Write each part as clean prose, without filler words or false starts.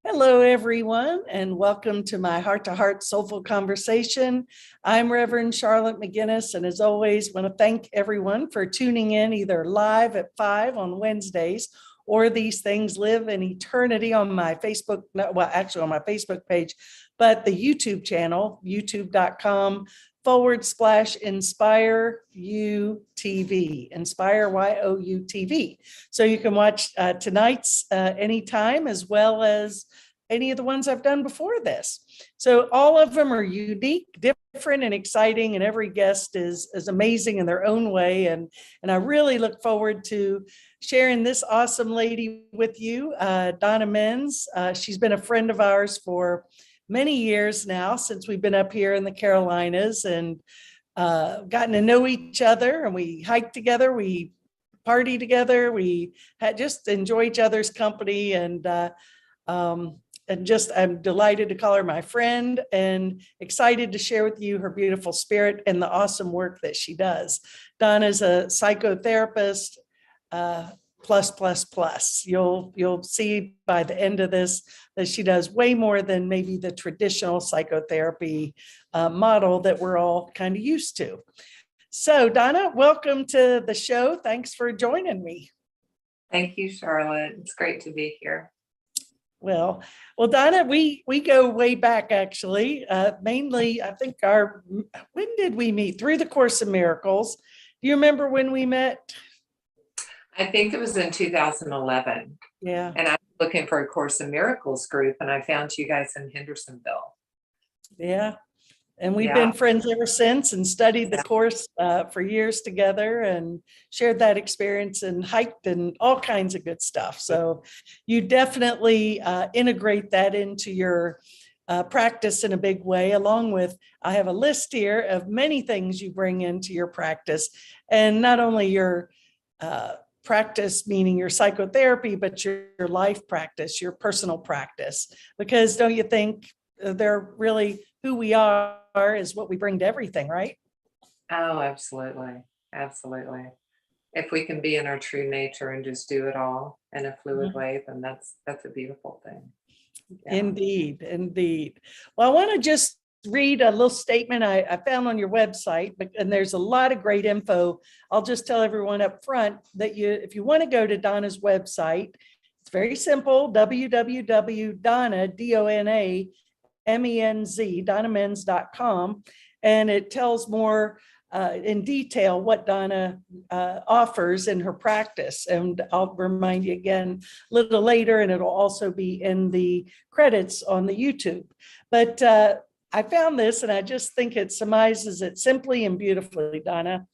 Hello, everyone, and welcome to my heart-to-heart soulful conversation. I'm Reverend Charlotte McGinnis, and as always, want to thank everyone for tuning in either live at 5 on Wednesdays, or these things live in eternity on my Facebook, well, actually on my Facebook page, but the YouTube channel, youtube.com/Inspire UTV, Inspire YOUTV. So you can watch tonight's anytime, as well as any of the ones I've done before this. So all of them are unique, different, and exciting, and every guest is amazing in their own way. And I really look forward to sharing this awesome lady with you, Dona Menz. She's been a friend of ours for many years now, since we've been up here in the Carolinas, and gotten to know each other, and we hike together, we party together, we just enjoy each other's company, and just I'm delighted to call her my friend and excited to share with you her beautiful spirit and the awesome work that she does. Dona's a psychotherapist, plus. You'll see by the end of this that she does way more than maybe the traditional psychotherapy model that we're all kind of used to. So Dona, welcome to the show. Thanks for joining me. Thank you, Charlotte. It's great to be here. Well, Dona, we go way back, actually. Mainly, I think when did we meet? Through the Course of Miracles. Do you remember when we met? I think it was in 2011. Yeah. And I was looking for a Course in Miracles group, and I found you guys in Hendersonville. Yeah. And we've been friends ever since, and studied the course for years together, and shared that experience and hiked and all kinds of good stuff. So you definitely integrate that into your practice in a big way, along with, I have a list here of many things you bring into your practice, and not only your practice, meaning your psychotherapy, but your life practice, your personal practice, because don't you think they're really who we are is what we bring to everything, right? Oh, absolutely. Absolutely. If we can be in our true nature and just do it all in a fluid way, then that's a beautiful thing. Yeah. Indeed. Well, I want to just read a little statement I found on your website, and there's a lot of great info. I'll just tell everyone up front that if you want to go to Dona's website, it's very simple: www.Dona, donamenz.com, and it tells more in detail what Dona offers in her practice. And I'll remind you again a little later, and it'll also be in the credits on the YouTube. But I found this, and I just think it surmises it simply and beautifully, Dona.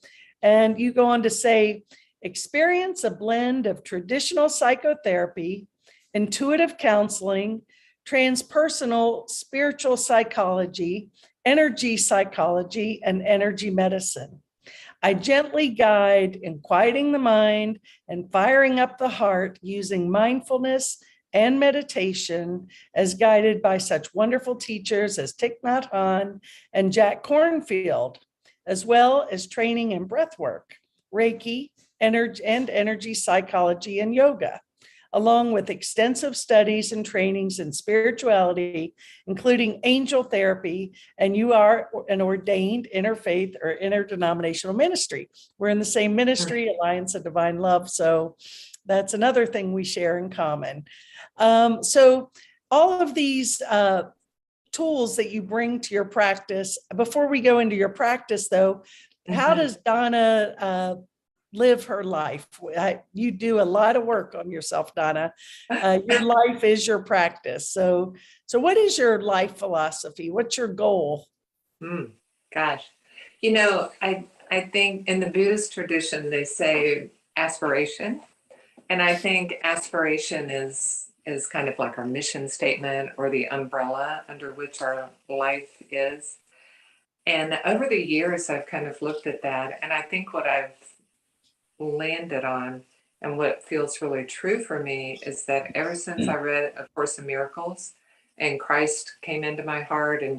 And you go on to say, experience a blend of traditional psychotherapy, intuitive counseling, transpersonal spiritual psychology, energy psychology, and energy medicine. I gently guide in quieting the mind and firing up the heart using mindfulness and meditation, as guided by such wonderful teachers as Thich Nhat Hanh and Jack Kornfield, as well as training in breath work, Reiki, energy psychology, and yoga, along with extensive studies and trainings in spirituality, including angel therapy, and you are an ordained interfaith or interdenominational ministry. We're in the same ministry, Alliance of Divine Love, so that's another thing we share in common. So all of these tools that you bring to your practice, before we go into your practice though, how does Dona live her life? You do a lot of work on yourself, Dona. Your life is your practice. So what is your life philosophy? What's your goal? Gosh, I think in the Buddhist tradition, they say aspiration. And I think aspiration is kind of like our mission statement, or the umbrella under which our life is. And over the years, I've kind of looked at that. And I think what I've landed on, and what feels really true for me, is that ever since I read A Course in Miracles and Christ came into my heart and,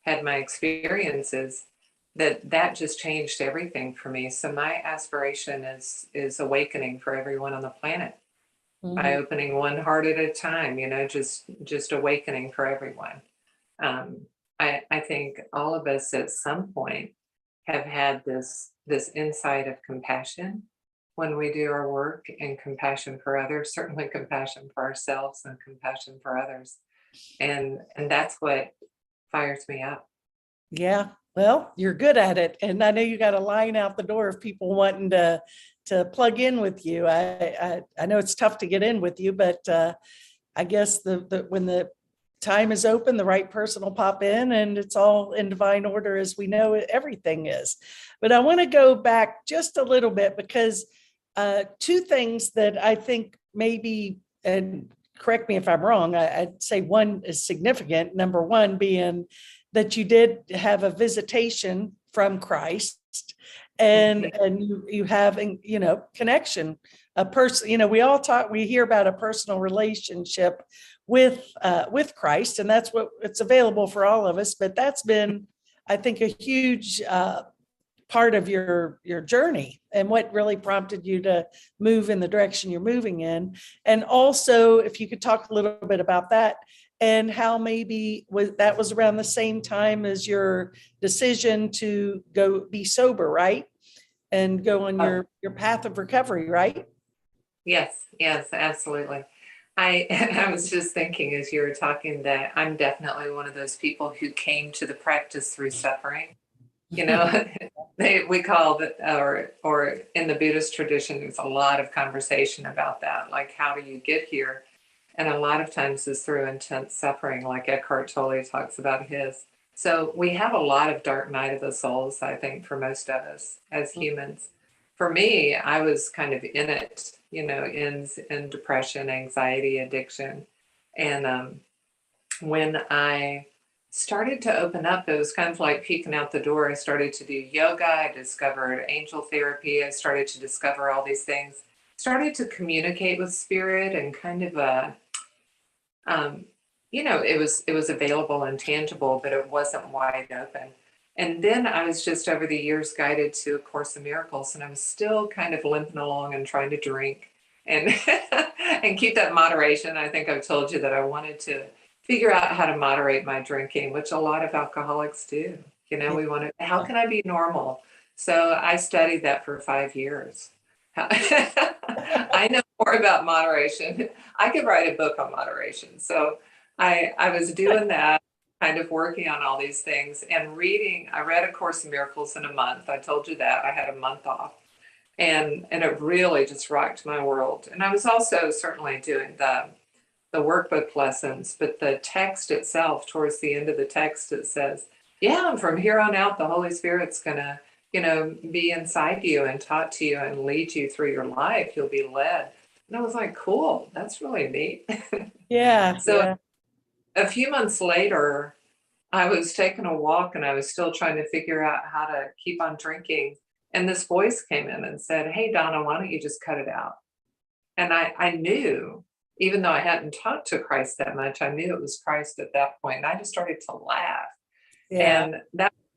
had my experiences, that just changed everything for me. So my aspiration is awakening for everyone on the planet. Mhm. opening one heart at a time, just awakening for everyone. I think all of us at some point have had this insight of compassion when we do our work, and compassion for others, certainly compassion for ourselves and compassion for others. And that's what fires me up. Yeah, well, you're good at it. And I know you got a line out the door of people wanting to plug in with you. I know it's tough to get in with you, but I guess when the time is open, the right person will pop in, and it's all in divine order, as we know everything is. But I want to go back just a little bit, because two things that I think maybe, and correct me if I'm wrong, I'd say one is significant. Number one being that you did have a visitation from Christ, and Mhm. you have, connection, a person, we hear about a personal relationship with Christ, and that's what it's available for all of us. But that's been, I think, a huge part of your journey, and what really prompted you to move in the direction you're moving in. And also, if you could talk a little bit about that, and how maybe that was around the same time as your decision to go be sober, right? And go on Oh, your path of recovery, right? yes, yes, absolutely. I I was just thinking as you were talking that I'm definitely one of those people who came to the practice through suffering. You know, we call that, or in the Buddhist tradition, there's a lot of conversation about that. Like, how do you get here? And a lot of times is through intense suffering, like Eckhart Tolle talks about his. So we have a lot of dark night of the souls, I think, for most of us as humans. For me, I was kind of in it, in depression, anxiety, addiction. And when I started to open up, it was kind of like peeking out the door. I started to do yoga. I discovered angel therapy. I started to discover all these things. Started to communicate with spirit, and kind of um, it was available and tangible, but it wasn't wide open. And then I was just over the years guided to A Course in Miracles, and I was still kind of limping along and trying to drink and and keep that moderation. I think I've told you that I wanted to figure out how to moderate my drinking, which a lot of alcoholics do. We want to, how can I be normal? So I studied that for 5 years. I know more about moderation. I could write a book on moderation. So I was doing that, kind of working on all these things and reading. I read A Course in Miracles in a month. I told you that I had a month off, and it really just rocked my world. And I was also certainly doing the workbook lessons, but the text itself, towards the end of the text, it says, yeah, and from here on out, the Holy Spirit's gonna, be inside you and taught to you and lead you through your life. You'll be led. And I was like, cool, that's really neat. Yeah, So yeah. a few months later, I was taking a walk and I was still trying to figure out how to keep on drinking. And this voice came in and said, hey, Donna, why don't you just cut it out? And I knew, even though I hadn't talked to Christ that much, I knew it was Christ at that point. And I just started to laugh. Yeah. And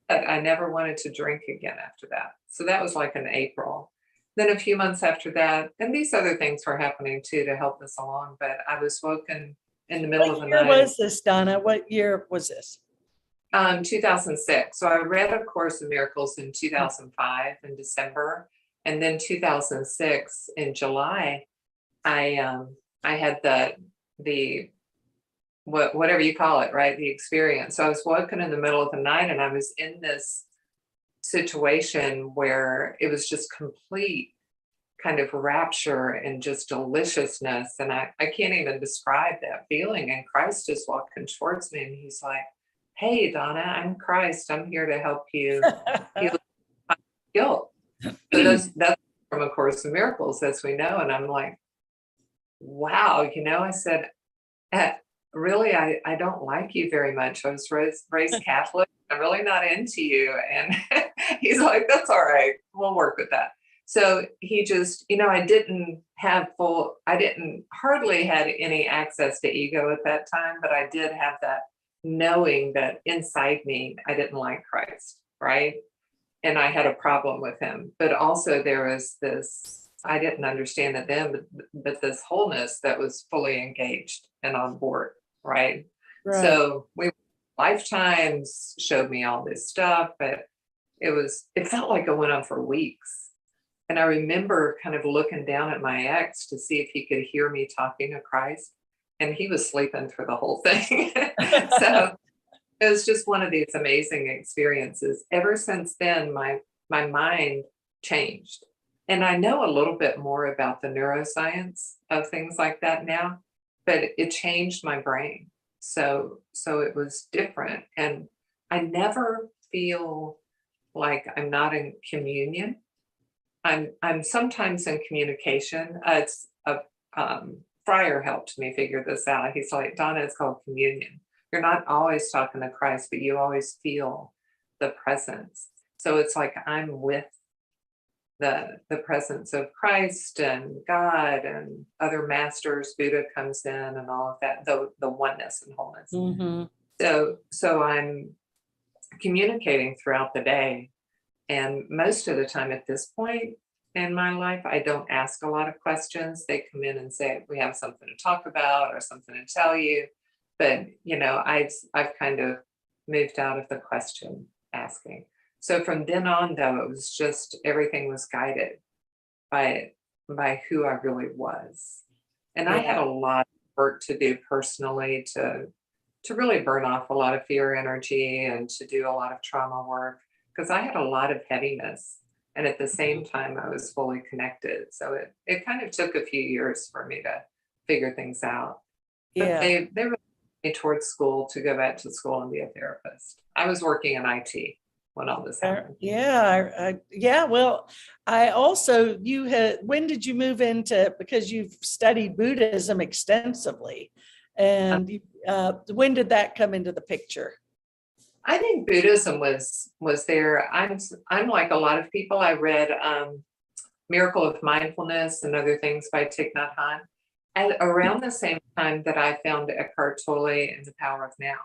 I never wanted to drink again after that. So that was like in April. Then a few months after that, and these other things were happening too to help us along, but I was woken in the middle What of the year night in was this, Donna? What year was this? 2006. So I read A Course in Miracles in 2005 in December. And then 2006 in July, I had the whatever you call it, right? The experience. So I was woken in the middle of the night, and I was in this situation where it was just complete kind of rapture and just deliciousness. And I can't even describe that feeling. And Christ is walking towards me, and he's like, hey, Donna, I'm Christ. I'm here to help you heal guilt. So that's from A Course in Miracles, as we know. And I'm like, wow, I said, "Eh, really, I don't like you very much. I was raised Catholic. I'm really not into you." And he's like, that's all right. We'll work with that. So he just, I didn't hardly had any access to ego at that time, but I did have that knowing that inside me, I didn't like Christ, right? And I had a problem with him. But also there was this I didn't understand it then, but this wholeness that was fully engaged and on board, right? Right. So we lifetimes showed me all this stuff, but it felt like it went on for weeks. And I remember kind of looking down at my ex to see if he could hear me talking to Christ, and he was sleeping through the whole thing. So it was just one of these amazing experiences. Ever since then, my mind changed. And I know a little bit more about the neuroscience of things like that now, but it changed my brain. So it was different. And I never feel like I'm not in communion. I'm sometimes in communication. It's a friar helped me figure this out. He's like, Donna, it's called communion. You're not always talking to Christ, but you always feel the presence. So it's like I'm with the presence of Christ and God and other masters. Buddha comes in and all of that, the oneness and wholeness. Hmm. So I'm communicating throughout the day. And most of the time at this point in my life, I don't ask a lot of questions. They come in and say, we have something to talk about or something to tell you. But I've kind of moved out of the question asking. So from then on, though, it was just everything was guided by who I really was. And I had Yeah. a lot of work to do personally to really burn off a lot of fear energy and to do a lot of trauma work because I had a lot of heaviness. And at the same time, I was fully connected. So it kind of took a few years for me to figure things out. But Yeah. they really put me towards school to go back to school and be a therapist. I was working in IT when all this happened. Yeah. Yeah. Well, I also, when did you move into, because you've studied Buddhism extensively, and when did that come into the picture? I think Buddhism was there. I'm like a lot of people. I read Miracle of Mindfulness and other things by Thich Nhat Hanh. And around the same time that I found Eckhart Tolle and The Power of Now.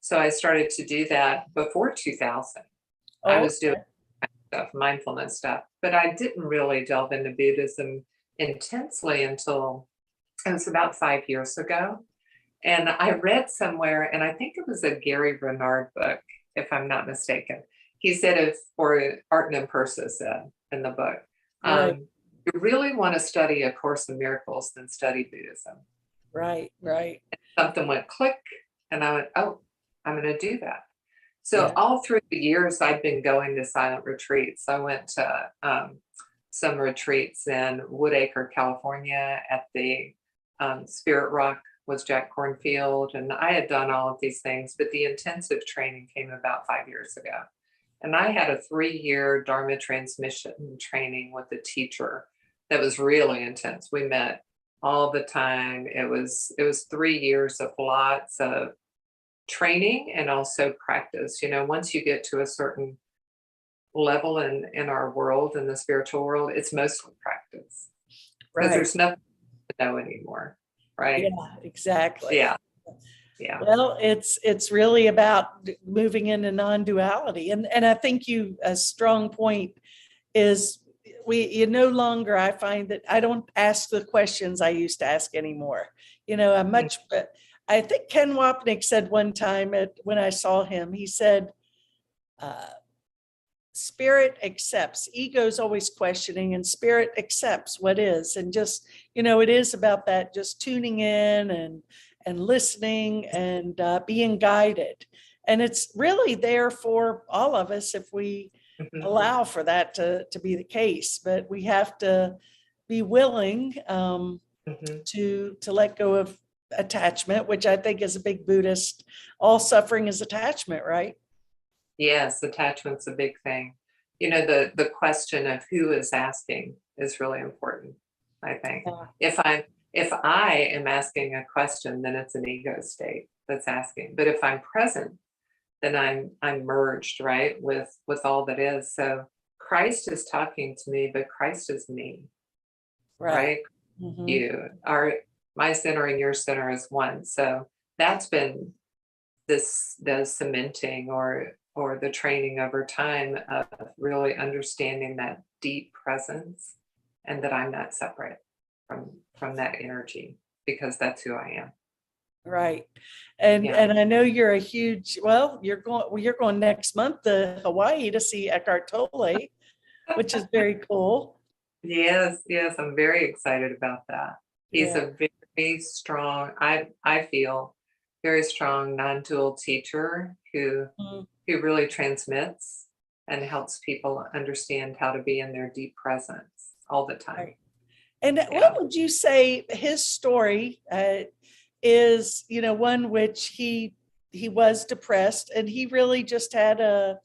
So I started to do that before 2000. I Oh, was doing stuff, mindfulness stuff, but I didn't really delve into Buddhism intensely until it was about 5 years ago. And I read somewhere, and I think it was a Gary Renard book, if I'm not mistaken. He said, or Art and Persa said in the book, right, you really want to study A Course in Miracles, then study Buddhism. right, right. Something went click, and I went, oh, I'm going to do that. So Yeah. all through the years, I've been going to silent retreats. I went to some retreats in Woodacre, California at the Spirit Rock was Jack Cornfield. And I had done all of these things, but the intensive training came about 5 years ago. And I had a 3-year Dharma transmission training with a teacher that was really intense. We met all the time. It was 3 years of lots of training and also practice. Once you get to a certain level in our world, in the spiritual world, it's mostly practice because Right. there's nothing to know anymore, Yeah, right? exactly. Yeah, yeah. Well, it's really about moving into non-duality. And I think a strong point is you no longer, I find that I don't ask the questions I used to ask anymore. I'm Mm, much, but I think Ken Wapnick said one time when I saw him, he said, uh, spirit accepts, ego's always questioning, and spirit accepts what is. And just, it is about that, just tuning in and listening and being guided. And it's really there for all of us if we mhm, allow for that to be the case. But we have to be willing mhm. to let go of attachment, which I think is a big Buddhist. All suffering is attachment, right? Yes, attachment's a big thing. The question of who is asking is really important, I think. Yeah. If I am asking a question, then it's an ego state that's asking. But if I'm present, then I'm merged, right, with all that is. So Christ is talking to me, but Christ is me, Right. right? Mhm. You are my center and your center is one. So that's been the cementing or the training over time of really understanding that deep presence and that I'm not separate from that energy, because that's who I am. Right. And Yeah. I know you're a huge, well, you're going next month to Hawaii to see Eckhart Tolle, which is very cool. Yes, yes, I'm very excited about that. He's Yeah. a very strong, I feel, very strong non-dual teacher Mm, who really transmits and helps people understand how to be in their deep presence all the time. right. And Yeah. what would you say his story is, one which he was depressed and he really just had a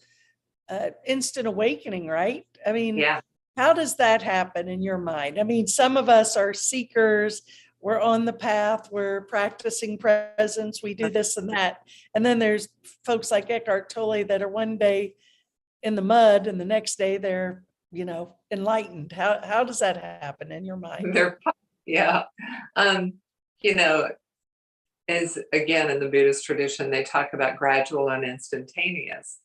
instant awakening, right? I mean, Yeah. how does that happen in your mind? I mean, some of us are seekers, we're on the path, we're practicing presence, we do this and that. And then there's folks like Eckhart Tolle that are one day in the mud and the next day they're, enlightened. How does that happen in your mind? They're, yeah. Um, you know, is again in the Buddhist tradition, they talk about gradual and instantaneous.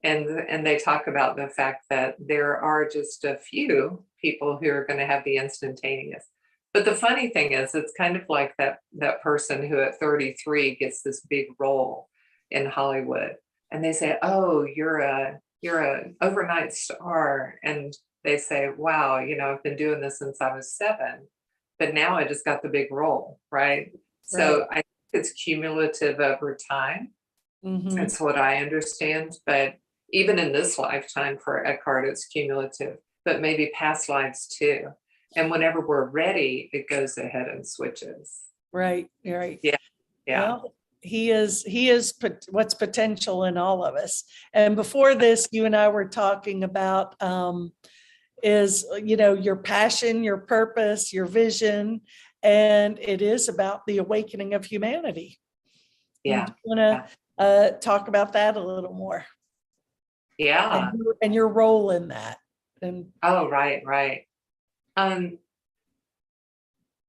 And they talk about the fact that there are just a few people who are going to have the instantaneous. But the funny thing is, it's kind of like that person who at 33 gets this big role in Hollywood, and they say, "Oh, you're a overnight star," and they say, "Wow, I've been doing this since I was 7, but now I just got the big role," right? Right. So I think it's cumulative over time. Hmm. That's what I understand. But even in this lifetime for Eckhart, it's cumulative, but maybe past lives too. And whenever we're ready, it goes ahead and switches. Right. Right. Yeah. Yeah. Well, he is what's potential in all of us. And before this, you and I were talking about is your passion, your purpose, your vision, and it is about the awakening of humanity. And Yeah. do you want Yeah. to talk about that a little more Yeah. and your role in that? And Oh, right, right. Um,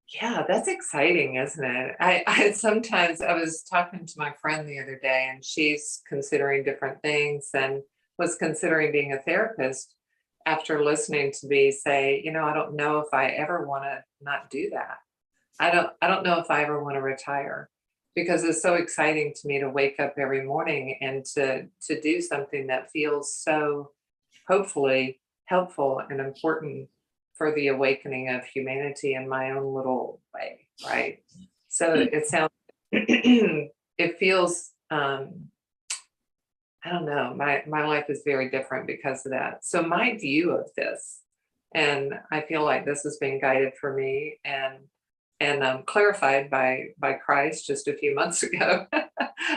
yeah, that's exciting, isn't it? I sometimes I was talking to my friend the other day, and she's considering different things and was considering being a therapist after listening to me say, I don't know if I ever want to not do that. I don't know if I ever want to retire, because it's so exciting to me to wake up every morning and to do something that feels so hopefully helpful and important for the awakening of humanity in my own little way, right? So it sounds it feels I don't know, my life is very different because of that. So my view of this, and I feel like this has been guided for me and clarified by Christ just a few months ago.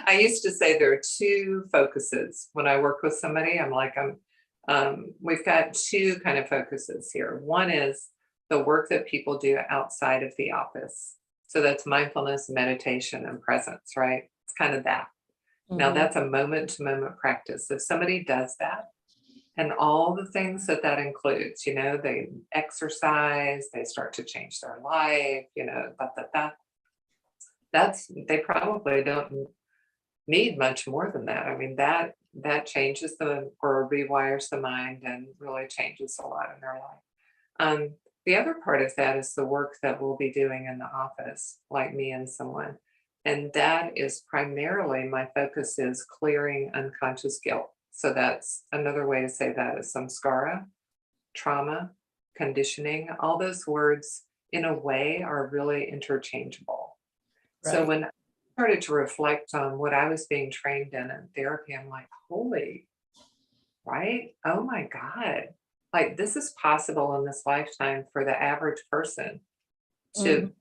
I used to say there are two focuses when I work with somebody. I'm like, we've got two kind of focuses here. One is the work that people do outside of the office. So that's mindfulness, meditation, and presence, right? It's kind of that. Now Mhm. that's a moment to moment practice. If somebody does that, and all the things that includes, they exercise, they start to change their life, that's, they probably don't need much more than that. I mean, that changes the or rewires the mind and really changes a lot in their life. The other part of that is the work that we'll be doing in the office, like me and someone. And that is primarily my focus is clearing unconscious guilt. So that's another way to say that is samskara, trauma, conditioning. All those words in a way are really interchangeable. So Right. when I started to reflect on what I was being trained in therapy, I'm like, holy, right? Oh my God. Like this is possible in this lifetime for the average person to Mhm.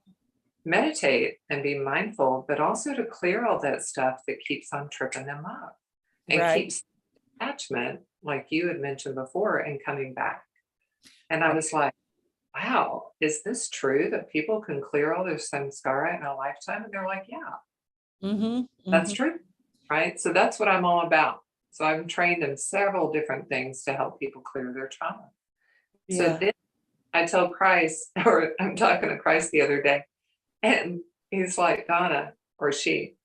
meditate and be mindful, but also to clear all that stuff that keeps on tripping them up and Right. keeps attachment, like you had mentioned before, and coming back. And I Right. was like, wow, is this true that people can clear all their samskara in a lifetime? And they're like, yeah, Mhm. that's Mhm. true. Right. So that's what I'm all about. So I'm trained in several different things to help people clear their trauma. So Yeah. then I tell Christ, or I'm talking to Christ the other day, and he's like, Donna, or she,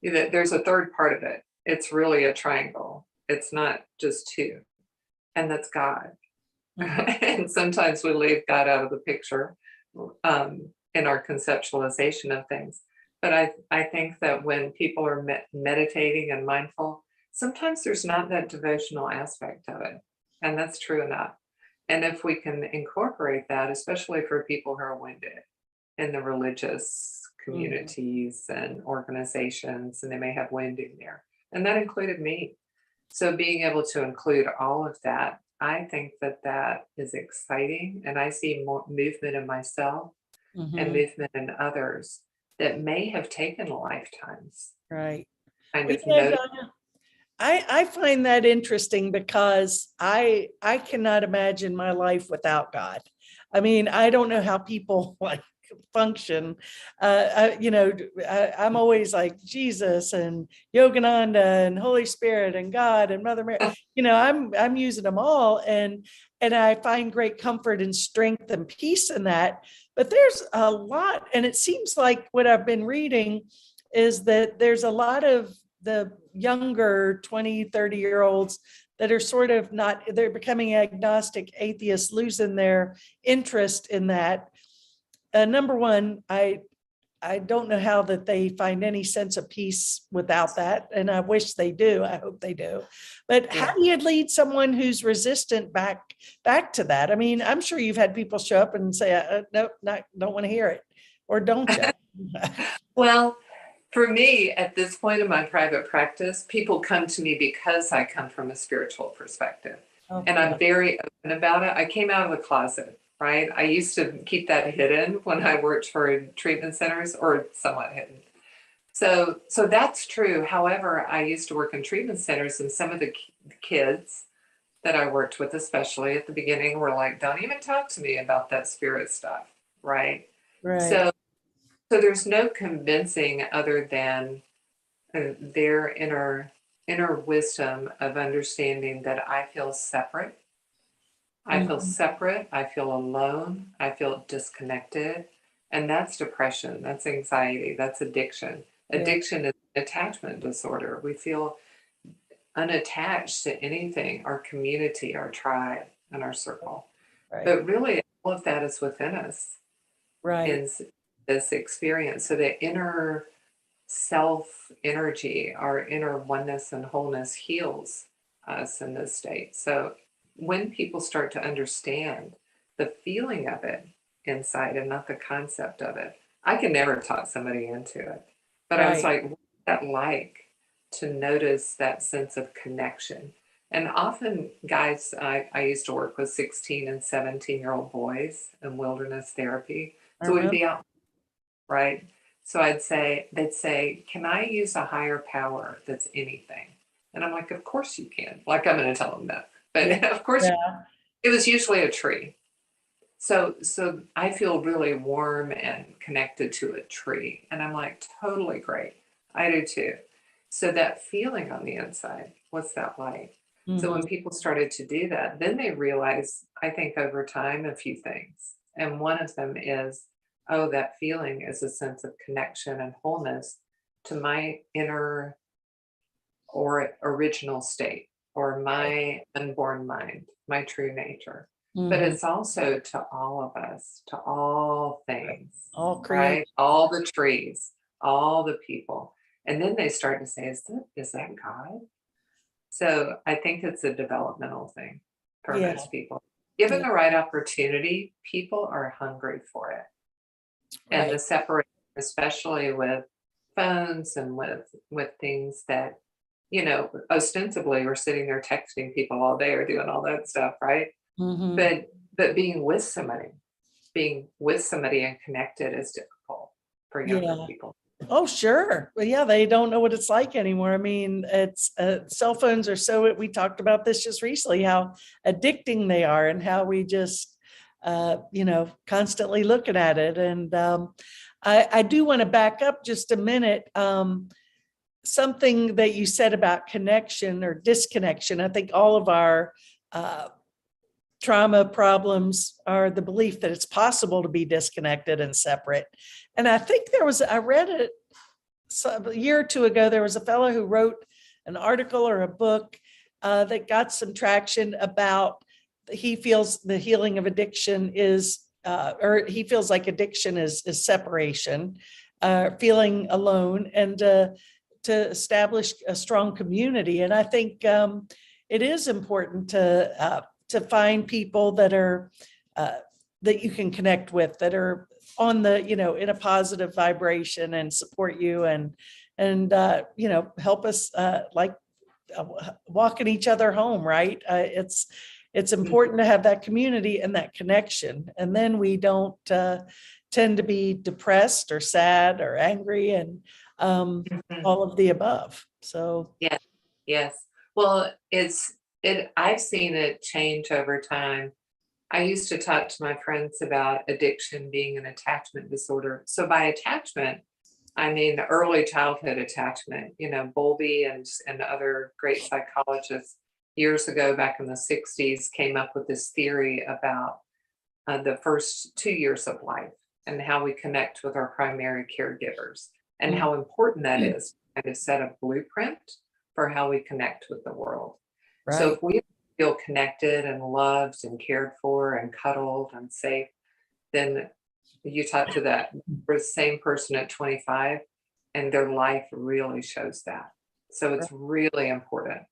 there's a third part of it. It's really a triangle. It's not just two. And that's God. And sometimes we leave God out of the picture in our conceptualization of things. But I think that when people are meditating and mindful, sometimes there's not that devotional aspect of it. And that's true enough. And if we can incorporate that, especially for people who are wounded in the religious communities and organizations, and they may have wounding there. And that included me. So being able to include all of that, I think that that is exciting. And I see more movement in myself and movement in others that may have taken lifetimes. Right. Kind Well, of you know, notice. Donna, I find that interesting because I cannot imagine my life without God. I mean, I don't know how people like function. I'm always like Jesus and Yogananda and Holy Spirit and God and Mother Mary. I'm using them all, and I find great comfort and strength and peace in that. But there's a lot, and it seems like what I've been reading is that there's a lot of the younger 20, 30-year-olds that are sort of not, they're becoming agnostic atheists, losing their interest in that. Number one, I don't know how that they find any sense of peace without that. And I wish they do. I hope they do. But how do you lead someone who's resistant back to that? I mean, I'm sure you've had people show up and say, nope, don't want to hear it. Or don't you? Well, for me, at this point in my private practice, people come to me because I come from a spiritual perspective. Okay. And I'm very open about it. I came out of the closet, right? I used to keep that hidden when I worked for treatment centers, or somewhat hidden. So that's true. However, I used to work in treatment centers, and some of the kids that I worked with, especially at the beginning, were like, don't even talk to me about that spirit stuff, right? Right. So there's no convincing other than their inner wisdom of understanding that I feel separate. I feel separate. I feel alone. I feel disconnected. And that's depression. That's anxiety. That's addiction. Addiction is an attachment disorder. We feel unattached to anything, our community, our tribe, and our circle. Right. But really, all of that is within us. Right. In this experience. So the inner self energy, our inner oneness and wholeness heals us in this state. So when people start to understand the feeling of it inside and not the concept of it, I can never talk somebody into it. But I was like, what's that like to notice that sense of connection? And often guys, I used to work with 16 and 17-year-old boys in wilderness therapy. So we'd be out, right? So they'd say, can I use a higher power that's anything? And I'm like, of course you can. Like, I'm going to tell them that. But of course, it was usually a tree. So I feel really warm and connected to a tree. And I'm like, totally great. I do too. So that feeling on the inside, what's that like? So when people started to do that, then they realized, I think over time, a few things. And one of them is, oh, that feeling is a sense of connection and wholeness to my inner or original state, or my unborn mind, my true nature. But it's also to all of us, to all things, all right? All the trees, all the people. And then they start to say, is that God? So I think it's a developmental thing for most people. Given the right opportunity, people are hungry for it. And the separation, especially with phones and with things that, ostensibly we're sitting there texting people all day or doing all that stuff, right? But being with somebody and connected is difficult for younger people. Oh, sure. Well, they don't know what it's like anymore. I mean, it's cell phones are so, we talked about this just recently, how addicting they are and how we just, constantly looking at it. And I do want to back up just a minute. Something that you said about connection or disconnection. I think all of our trauma problems are the belief that it's possible to be disconnected and separate. And I think I read it a year or two ago, there was a fellow who wrote an article or a book that got some traction about he feels the healing of addiction is, or he feels like addiction is separation, feeling alone, and to establish a strong community. And I think it is important to find people that are that you can connect with, that are on the, in a positive vibration and support you, and help us like walking each other home, right? It's important to have that community and that connection, and then we don't tend to be depressed or sad or angry, and all of the above. So Yes, yes. Well, I've seen it change over time. I used to talk to my friends about addiction being an attachment disorder. So by attachment, I mean early childhood attachment. Bowlby and other great psychologists years ago, back in the 60s, came up with this theory about the first 2 years of life and how we connect with our primary caregivers, and how important that is, and to set a blueprint for how we connect with the world. So right. if we feel connected and loved and cared for and cuddled and safe, then you talk to that same person at 25 and their life really shows that. So it's really important.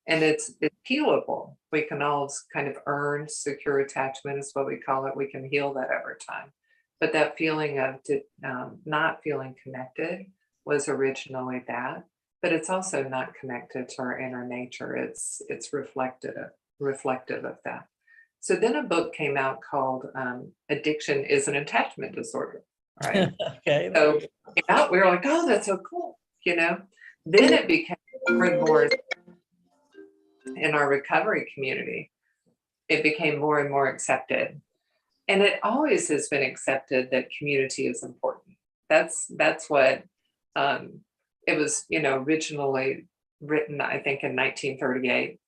And it's healable. We can all kind of earn secure attachment, is what we call it. We can heal that over time. But that feeling of not feeling connected was originally that. But it's also not connected to our inner nature. It's reflective of that. So then a book came out called Addiction is an Attachment Disorder, right? Okay. So we were like, oh, that's so cool, Then it became more and more in our recovery community. It became more and more accepted. And it always has been accepted that community is important. That's what it was, originally written, I think, in 1938,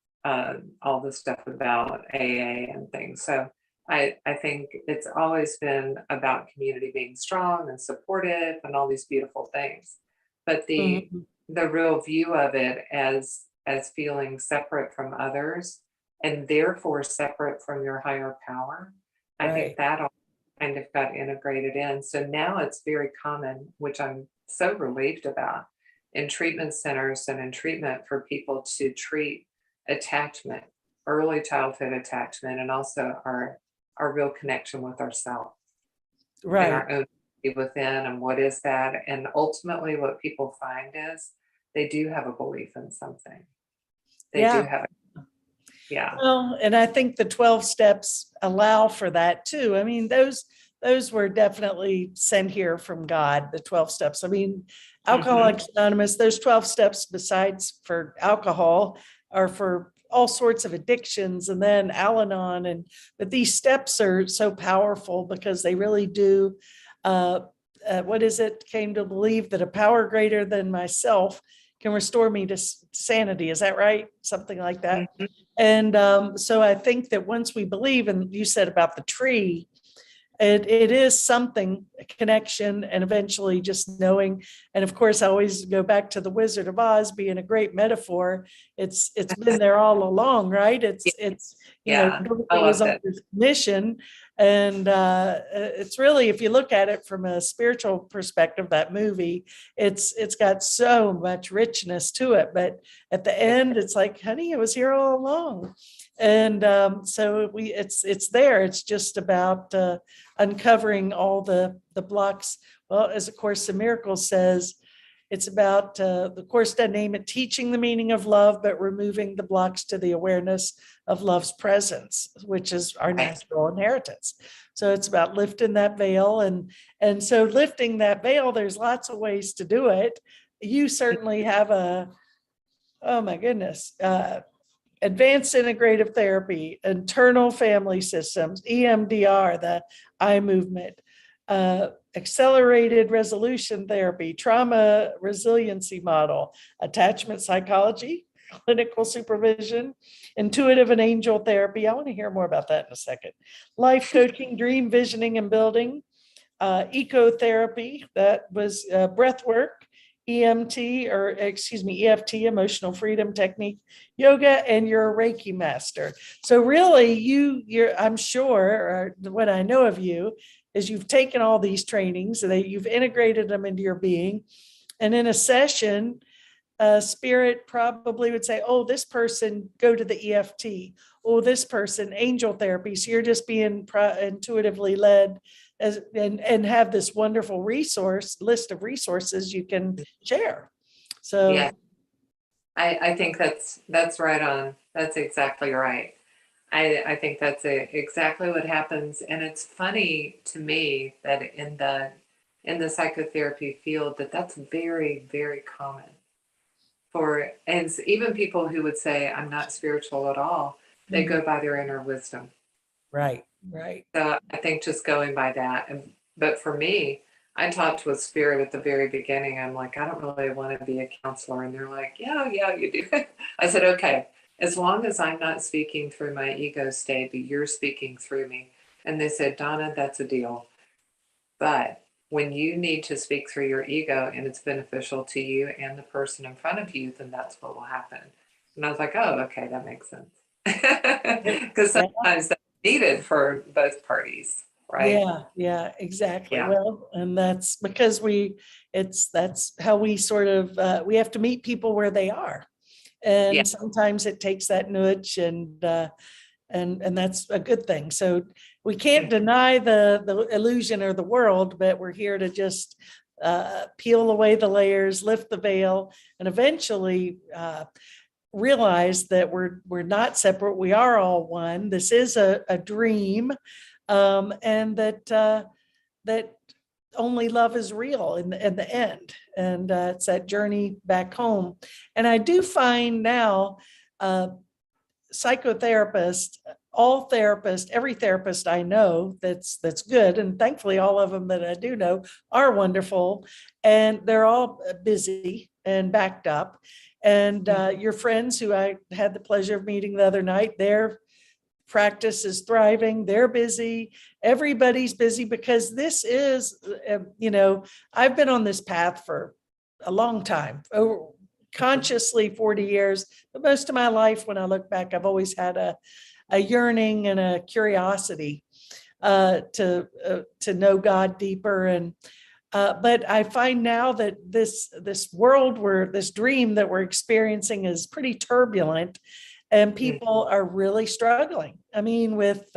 all the stuff about AA and things. So I think it's always been about community being strong and supportive and all these beautiful things. But the real view of it as feeling separate from others, and therefore separate from your higher power, I think that all kind of got integrated in. So now it's very common, which I'm so relieved about, in treatment centers and in treatment, for people to treat attachment, early childhood attachment, and also our real connection with ourselves, and our own within, and what is that. And ultimately what people find is they do have a belief in something. They do have yeah. Well, and I think the 12 steps allow for that too. I mean, those were definitely sent here from God, the 12 steps. I mean, Alcoholics Anonymous, those 12 steps, besides for alcohol, are for all sorts of addictions, and then Al-Anon. But these steps are so powerful because they really do, what is it? Came to believe that a power greater than myself can restore me to sanity. Is that right? Something like that. And so I think that once we believe, and you said about the tree, it is something, a connection, and eventually just knowing. And of course, I always go back to the Wizard of Oz being a great metaphor. It's been there all along, right? It was on this mission. And it's really, if you look at it from a spiritual perspective, that movie, it's got so much richness to it. But at the end, it's like, honey, it was here all along. And so it's there. It's just about uncovering all the blocks. Well, as A Course in Miracles says, it's about, the Course doesn't name it teaching the meaning of love, but removing the blocks to the awareness of love's presence, which is our natural inheritance. So it's about lifting that veil. And so lifting that veil, there's lots of ways to do it. You certainly have oh my goodness, advanced integrative therapy, internal family systems, EMDR, the eye movement, accelerated resolution therapy, trauma resiliency model, attachment psychology, clinical supervision, intuitive and angel therapy. I want to hear more about that in a second. Life coaching, dream visioning and building, ecotherapy, that was breath work, EMT, or excuse me, EFT, emotional freedom technique, yoga, and you're a Reiki master. So really you're, I'm sure, or what I know of you is you've taken all these trainings and you've integrated them into your being. And in a session, spirit probably would say, oh, this person go to the EFT. Oh, this person angel therapy. So you're just being intuitively led as, and have this wonderful resource list of resources you can share. So Yeah, I think that's right on. That's exactly right. I think that's exactly what happens. And it's funny to me that in the psychotherapy field that that's very, very common for, and even people who would say, I'm not spiritual at all, they go by their inner wisdom. right, right. So I think just going by that. But for me, I talked with spirit at the very beginning. I'm like, I don't really want to be a counselor. And they're like, yeah, you do. I said, okay, as long as I'm not speaking through my ego state, but you're speaking through me. And they said, Donna, that's a deal. But when you need to speak through your ego and it's beneficial to you and the person in front of you, then that's what will happen. And I was like, oh, okay, that makes sense. Because sometimes that's needed for both parties, right? Yeah, exactly. Yeah. Well, and that's because that's how we sort of, we have to meet people where they are. Yeah. And sometimes it takes that nudge and that's a good thing. So we can't deny the illusion or the world, but we're here to just peel away the layers, lift the veil, and eventually realize that we're not separate. We are all one. This is a dream, and that only love is real in the end. And it's that journey back home. And I do find now, psychotherapists, all therapists, every therapist I know that's good, and thankfully all of them that I do know are wonderful, and they're all busy and backed up. And your friends who I had the pleasure of meeting the other night, their practice is thriving. They're busy. Everybody's busy because this is, I've been on this path for a long time, consciously 40 years, but most of my life, when I look back, I've always had a yearning and a curiosity to know God deeper. And but I find now that this world, where this dream that we're experiencing is pretty turbulent, and people are really struggling. I mean, with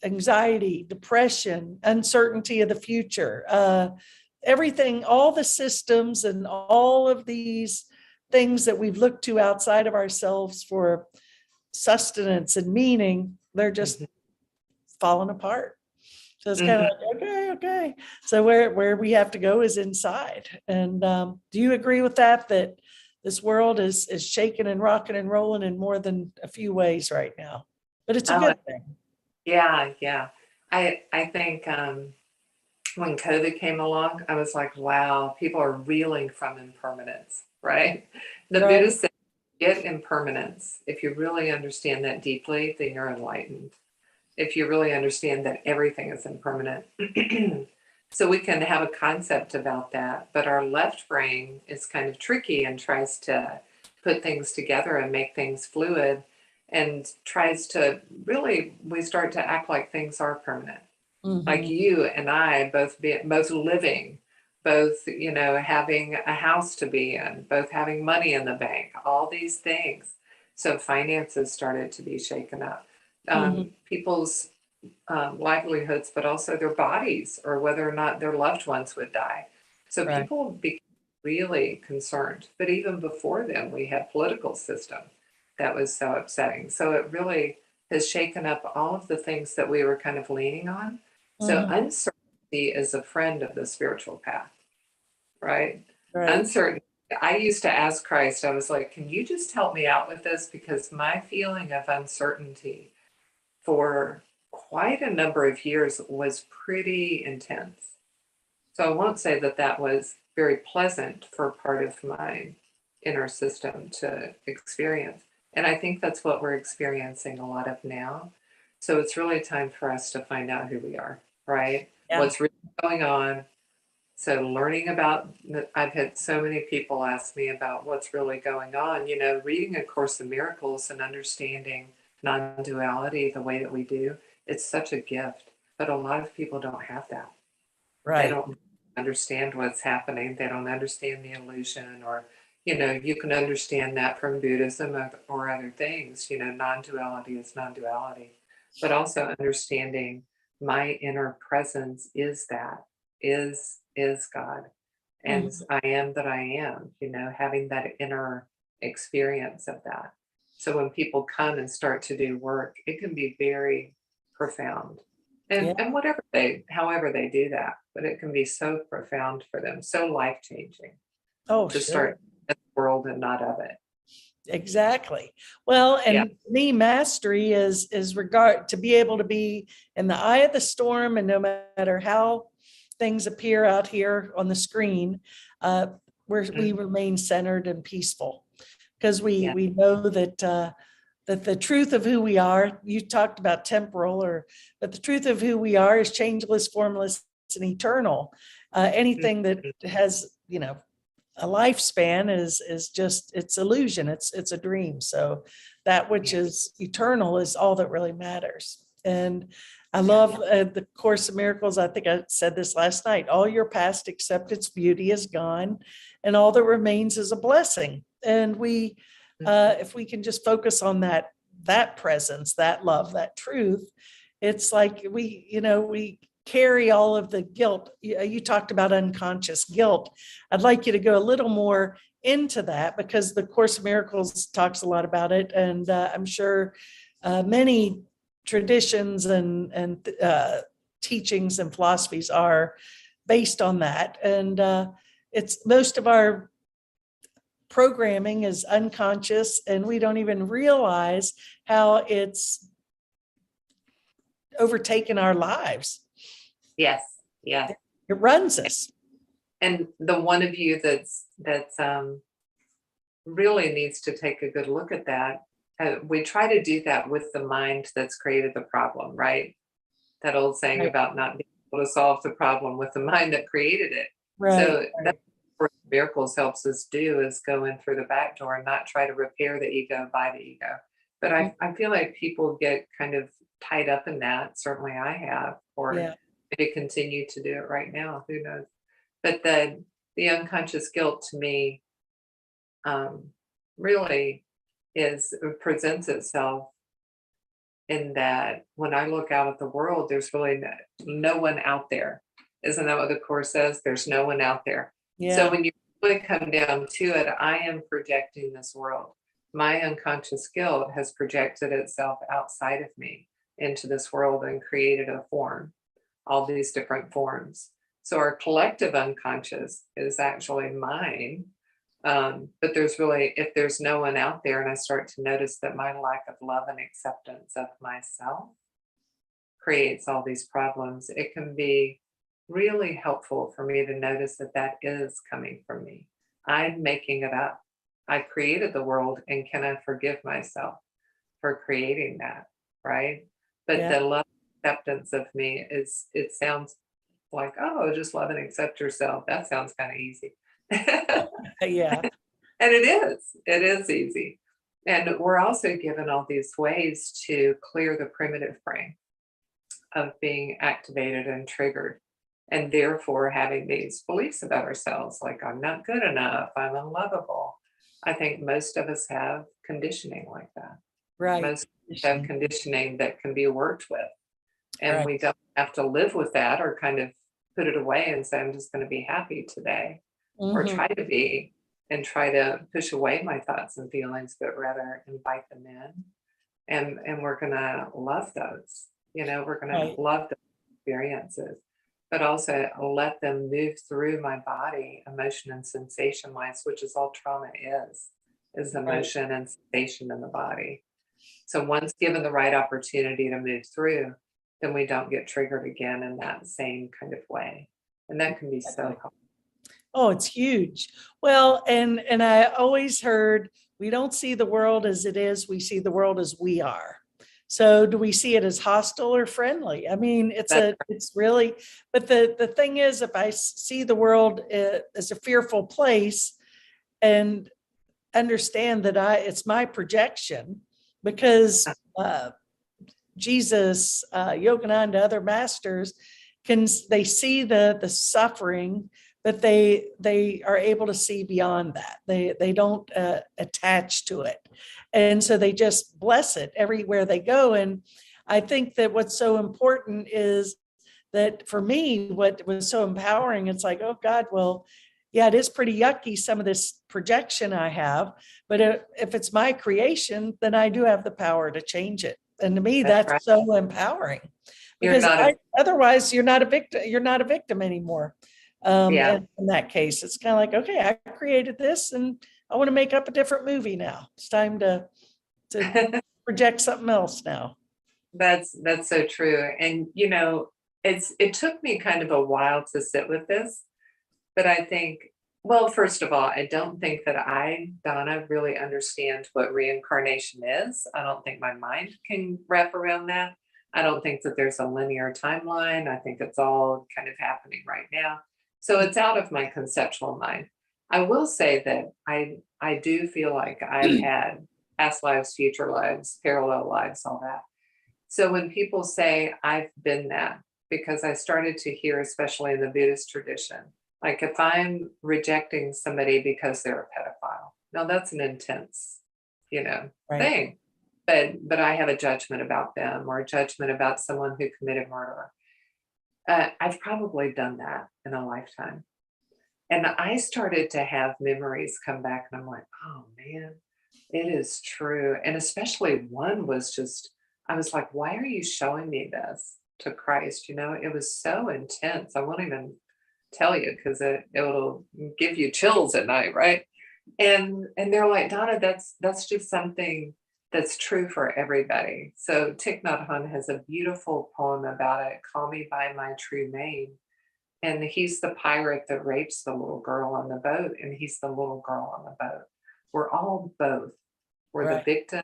anxiety, depression, uncertainty of the future, everything, all the systems and all of these things that we've looked to outside of ourselves for sustenance and meaning, they're just falling apart. So it's kind of like, okay. So where we have to go is inside. And do you agree with that this world is shaking and rocking and rolling in more than a few ways right now? But it's a good thing. Yeah. I think when COVID came along, I was like, wow, people are reeling from impermanence, right? The Right. Buddhists say, get impermanence. If you really understand that deeply, then you're enlightened. If you really understand that everything is impermanent. So we can have a concept about that, but our left brain is kind of tricky and tries to put things together and make things fluid, and tries to really, we start to act like things are permanent. Like you and I both living, both, having a house to be in, both having money in the bank, all these things. So finances started to be shaken up. People's livelihoods, but also their bodies, or whether or not their loved ones would die. So Right. people became really concerned. But even before then, we had political system that was so upsetting. So it really has shaken up all of the things that we were kind of leaning on. So uncertainty is a friend of the spiritual path, right? Right. Uncertainty. I used to ask Christ, I was like, can you just help me out with this? Because my feeling of uncertainty for quite a number of years was pretty intense. So I won't say that that was very pleasant for part of my inner system to experience. And I think that's what we're experiencing a lot of now. So it's really time for us to find out who we are, right? Yeah. What's really going on, So learning about, I've had so many people ask me about what's really going on, reading A Course in Miracles and understanding non-duality the way that we do, it's such a gift. But a lot of people don't have that. They Right. don't understand what's happening. They don't understand the illusion, or, you can understand that from Buddhism or other things, non-duality is non-duality, but also understanding my inner presence is that, is God. And Mhm. I am that I am, having that inner experience of that. So when people come and start to do work, it can be very profound. Yeah. And however they do that, but it can be so profound for them, so life-changing Oh, to start sure. in the world and not of it. Exactly. Well, Yeah. and to me, mastery is regard to be able to be in the eye of the storm, and no matter how things appear out here on the screen, we Mhm. remain centered and peaceful, because we Yeah. we know that the truth of who we are. You talked about temporal, but the truth of who we are is changeless, formless, and eternal. Anything that Mhm. has a lifespan is just, it's illusion, it's a dream. So that which Yeah. is eternal is all that really matters. And I Yeah. love the Course of Miracles. I think I said this last night: all your past except its beauty is gone, and all that remains is a blessing. And we Mhm. if we can just focus on that presence, that love, that truth, it's like we carry all of the guilt. You talked about unconscious guilt. I'd like you to go a little more into that, because the Course of Miracles talks a lot about it, and I'm sure many traditions and teachings and philosophies are based on that. And it's most of our programming is unconscious, and we don't even realize how it's overtaken our lives. Yes. Yes. It runs us. And the one of you that's really needs to take a good look at that. We try to do that with the mind that's created the problem, right? That old saying Right. about not being able to solve the problem with the mind that created it. Right. So that's what Miracles helps us do, is go in through the back door and not try to repair the ego by the ego. But Right. I feel like people get kind of tied up in that. Certainly I have, or Yeah. maybe continue to do it right now. Who knows? But the unconscious guilt to me, um, really presents itself in that when I look out at the world, there's really no one out there. Isn't that what the Course says? There's no one out there. So Yeah. when you really come down to it, I am projecting this world. My unconscious guilt has projected itself outside of me into this world and created a form, all these different forms. So our collective unconscious is actually mine. But there's really, if there's no one out there, and I start to notice that my lack of love and acceptance of myself creates all these problems, it can be really helpful for me to notice that that is coming from me. I'm making it up. I created the world, and can I forgive myself for creating that? Right. But Yeah. the love acceptance of me it sounds like, oh, just love and accept yourself. That sounds kind of easy. Yeah. And it is easy. And we're also given all these ways to clear the primitive brain of being activated and triggered, and therefore having these beliefs about ourselves, like I'm not good enough, I'm unlovable. I think most of us have conditioning like that. Right. Most have conditioning that can be worked with, and Right. we don't have to live with that or kind of put it away and say, I'm just going to be happy today, or Mhm. try to be, and try to push away my thoughts and feelings, but rather invite them in. And we're going to love those, we're going to Right. love the experiences, but also let them move through my body, emotion and sensation wise, which is all trauma is Right. emotion and sensation in the body. So once given the right opportunity to move through, then we don't get triggered again in that same kind of way. And that can be so Exactly. helpful. Oh, it's huge. Well, and I always heard, we don't see the world as it is, we see the world as we are. So do we see it as hostile or friendly? I mean, That's it's really, but the thing is, if I see the world as a fearful place and understand that it's my projection, because Jesus, Yogananda, other masters, they see the suffering, but they are able to see beyond that. They don't attach to it, and so they just bless it everywhere they go. And I think that what's so important is that for me, what was so empowering, it's like, oh God, well, yeah, it is pretty yucky, some of this projection I have, but if it's my creation, then I do have the power to change it. And to me, right. that's so empowering, You're because not a, otherwise you're not a victim. You're not a victim anymore. yeah. In that case, it's kind of like, okay, I created this, and I want to make up a different movie now. It's time to project something else now. That's so true. And it took me kind of a while to sit with this, but I think, well, first of all, I don't think that Donna, really understand what reincarnation is. I don't think my mind can wrap around that. I don't think that there's a linear timeline. I think it's all kind of happening right now. So it's out of my conceptual mind. I will say that I do feel like I've had past lives, future lives, parallel lives, all that. So when people say I've been that, because I started to hear, especially in the Buddhist tradition, like if I'm rejecting somebody because they're a pedophile, now that's an intense, Right. thing. But I have a judgment about them, or a judgment about someone who committed murder. I've probably done that in a lifetime. And I started to have memories come back, and I'm like, oh man, it is true. And especially one was just, I was like, why are you showing me this to Christ? It was so intense. I won't even tell you, because it'll give you chills at night, right? And they're like, Donna, that's just something that's true for everybody. So Thich Nhat Hanh has a beautiful poem about it, Call Me by My True Name. And he's the pirate that rapes the little girl on the boat, and he's the little girl on the boat. We're all both. We're the Right. victim,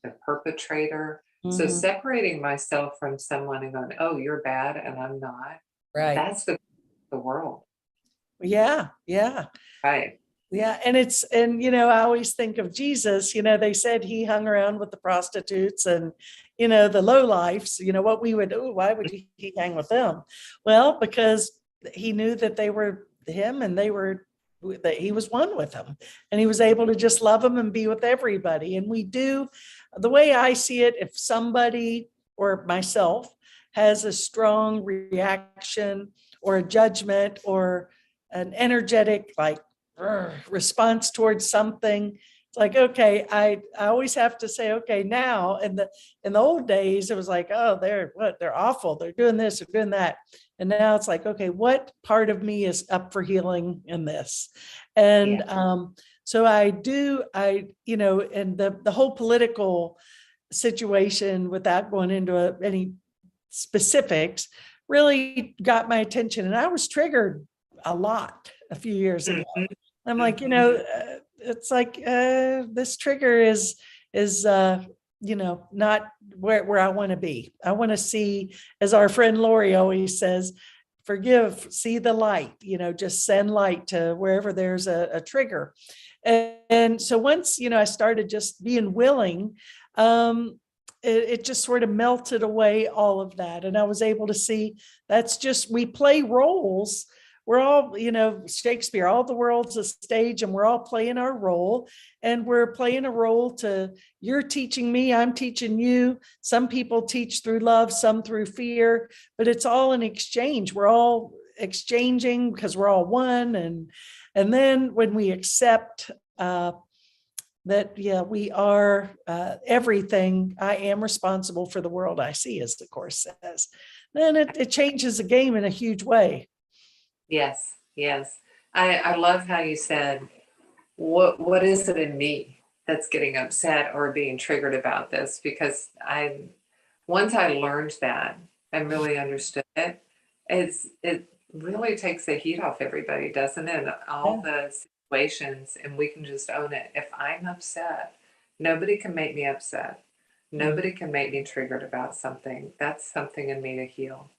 the perpetrator. So Mhm. separating myself from someone and going, oh, you're bad and I'm not, Right. that's the world. Yeah. Yeah. Right. Yeah, and I always think of Jesus, they said he hung around with the prostitutes and, the lowlifes, what we would, oh, why would he hang with them? Well, because he knew that they were him, and that he was one with them, and he was able to just love them and be with everybody. And we do, the way I see it, if somebody or myself has a strong reaction or a judgment or an energetic, like, response towards something, it's like, okay, I always have to say, okay, now in the old days it was like, oh, they're awful, they're doing this, they're doing that. And now it's like, okay, what part of me is up for healing in this? Yeah. And so and the whole political situation, without going into any specifics, really got my attention, and I was triggered a lot a few years ago. Mhm, I'm like, mhm. it's like, this trigger is not where I want to be. I want to see, as our friend Lori always says, forgive, see the light, just send light to wherever there's a trigger. And so once, I started just being willing, it just sort of melted away all of that. And I was able to see that's just, we play roles. We're all, Shakespeare, all the world's a stage, and we're all playing our role, and we're playing a role to, you're teaching me, I'm teaching you. Some people teach through love, some through fear, but it's all an exchange. We're all exchanging because we're all one. And then when we accept, that, yeah, we are everything, I am responsible for the world I see, as the Course says, then it changes the game in a huge way. Yes, yes. I love how you said, what is it in me that's getting upset or being triggered about this? Because once I learned that and really understood it, it really takes the heat off everybody, doesn't it? All Yeah. the situations, and we can just own it. If I'm upset, nobody can make me upset. Nobody can make me triggered about something. That's something in me to heal.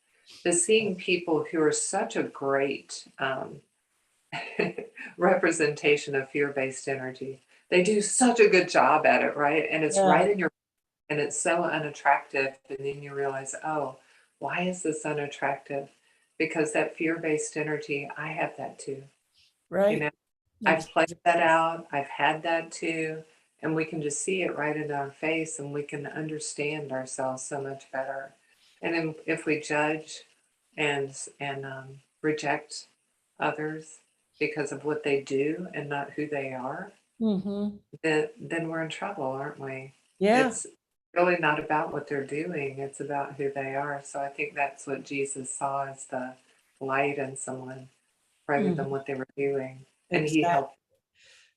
The seeing people who are such a great representation of fear-based energy. They do such a good job at it, right? And it's Yeah, right in your, and it's so unattractive. And then you realize, oh, why is this unattractive? Because that fear-based energy, I have that too. You know, right. I've Ex- played that out. I've had that too. And we can just see it right in our face and we can understand ourselves so much better. And then if we judge and reject others because of what they do and not who they are, Mhm. then we're in trouble, aren't we? Yeah, It's really not about what they're doing, it's about who they are. So I think that's what Jesus saw as the light in someone rather than mhm, what they were doing. And he exactly. helped